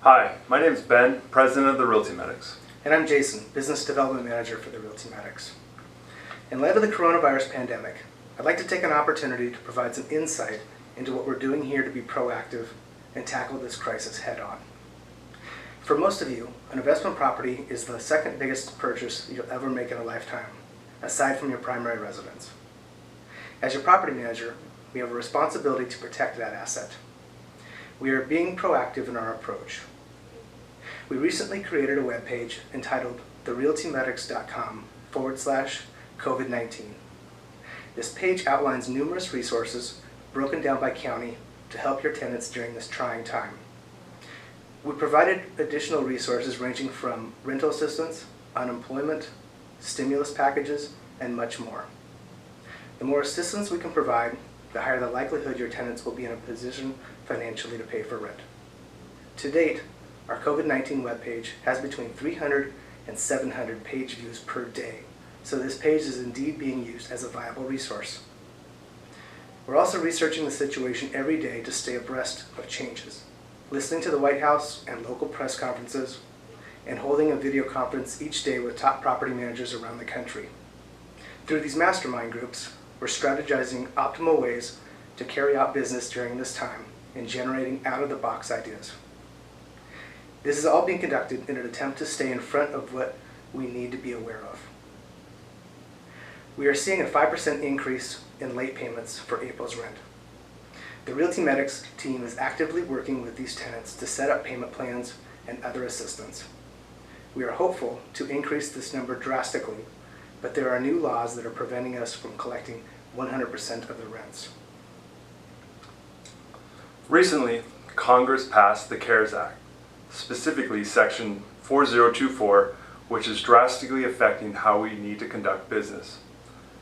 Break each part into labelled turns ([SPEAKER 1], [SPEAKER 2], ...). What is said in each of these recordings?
[SPEAKER 1] Hi, my name is Ben, President of the Realty Medics.
[SPEAKER 2] And I'm Jason, Business Development Manager for the Realty Medics. In light of the coronavirus pandemic, I'd like to take an opportunity to provide some insight into what we're doing here to be proactive and tackle this crisis head-on. For most of you, an investment property is the second biggest purchase you'll ever make in a lifetime, aside from your primary residence. As your property manager, we have a responsibility to protect that asset. We are being proactive in our approach. We recently created a webpage entitled therealtymedics.com/COVID-19. This page outlines numerous resources broken down by county to help your tenants during this trying time. We provided additional resources ranging from rental assistance, unemployment, stimulus packages, and much more. The more assistance we can provide, the higher the likelihood your tenants will be in a position financially to pay for rent. To date, our COVID-19 webpage has between 300 and 700 page views per day, so this page is indeed being used as a viable resource. We're also researching the situation every day to stay abreast of changes, listening to the White House and local press conferences, and holding a video conference each day with top property managers around the country. Through these mastermind groups, we're strategizing optimal ways to carry out business during this time and generating out-of-the-box ideas. This is all being conducted in an attempt to stay in front of what we need to be aware of. We are seeing a 5% increase in late payments for April's rent. The Realty Medics team is actively working with these tenants to set up payment plans and other assistance. We are hopeful to increase this number drastically, but there are new laws that are preventing us from collecting 100% of the rents.
[SPEAKER 1] Recently, Congress passed the CARES Act, specifically Section 4024, which is drastically affecting how we need to conduct business.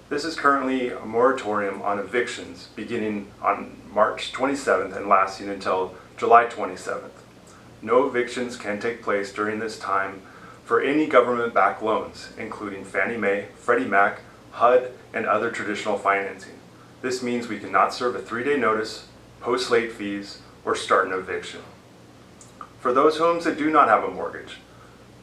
[SPEAKER 1] This is currently a moratorium on evictions beginning on March 27th and lasting until July 27th. No evictions can take place during this time for any government-backed loans, including Fannie Mae, Freddie Mac, HUD, and other traditional financing. This means we cannot serve a 3-day notice, post late fees, or start an eviction. For those homes that do not have a mortgage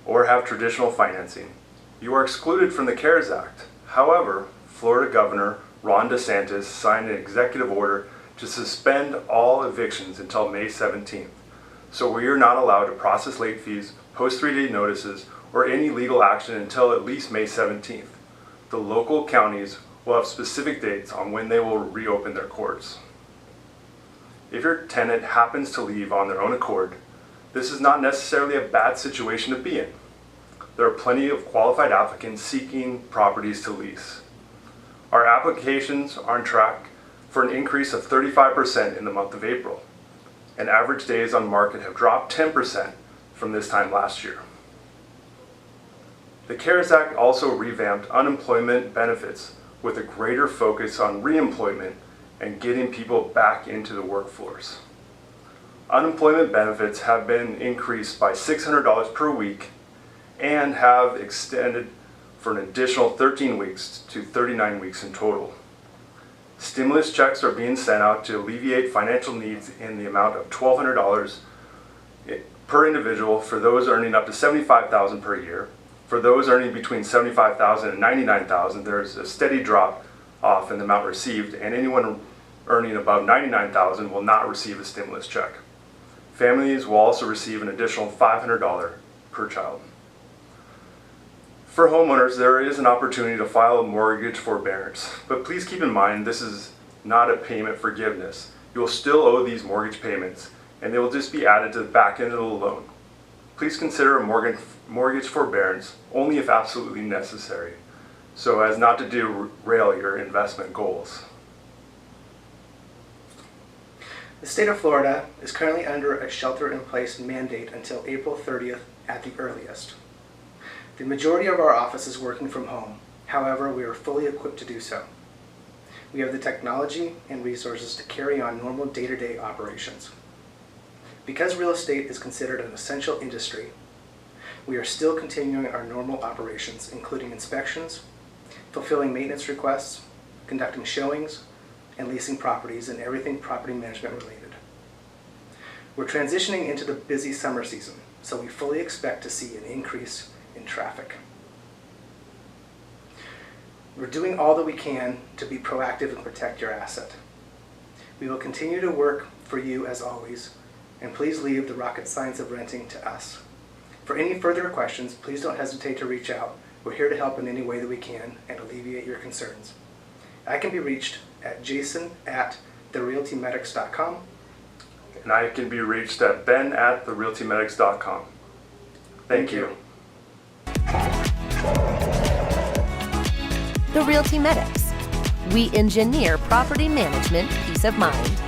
[SPEAKER 1] or have traditional financing, you are excluded from the CARES Act. However, Florida Governor Ron DeSantis signed an executive order to suspend all evictions until May 17th. So we are not allowed to process late fees, post 3-day notices, or any legal action until at least May 17th. The local counties will have specific dates on when they will reopen their courts. If your tenant happens to leave on their own accord, this is not necessarily a bad situation to be in. There are plenty of qualified applicants seeking properties to lease. Our applications are on track for an increase of 35% in the month of April, and average days on market have dropped 10% from this time last year. The CARES Act also revamped unemployment benefits with a greater focus on reemployment and getting people back into the workforce. Unemployment benefits have been increased by $600 per week and have extended for an additional 13 weeks to 39 weeks in total. Stimulus checks are being sent out to alleviate financial needs in the amount of $1,200 per individual for those earning up to $75,000 per year. For those earning between $75,000 and $99,000, there's a steady drop off in the amount received, and anyone earning above $99,000 will not receive a stimulus check. Families will also receive an additional $500 per child. For homeowners, there is an opportunity to file a mortgage forbearance, but please keep in mind this is not a payment forgiveness. You will still owe these mortgage payments, and they will just be added to the back end of the loan. Please consider a mortgage forbearance only if absolutely necessary, so as not to derail your investment goals.
[SPEAKER 2] The state of Florida is currently under a shelter-in-place mandate until April 30th at the earliest. The majority of our office is working from home. However, we are fully equipped to do so. We have the technology and resources to carry on normal day-to-day operations. Because real estate is considered an essential industry, we are still continuing our normal operations, including inspections, fulfilling maintenance requests, conducting showings, and leasing properties and everything property management related. We're transitioning into the busy summer season, so we fully expect to see an increase in traffic. We're doing all that we can to be proactive and protect your asset. We will continue to work for you as always, and please leave the rocket science of renting to us. For any further questions, please don't hesitate to reach out. We're here to help in any way that we can and alleviate your concerns. I can be reached at jason@therealtymedics.com.
[SPEAKER 1] And I can be reached at ben@therealtymedics.com. Thank you.
[SPEAKER 3] The Realty Medics. We engineer property management peace of mind.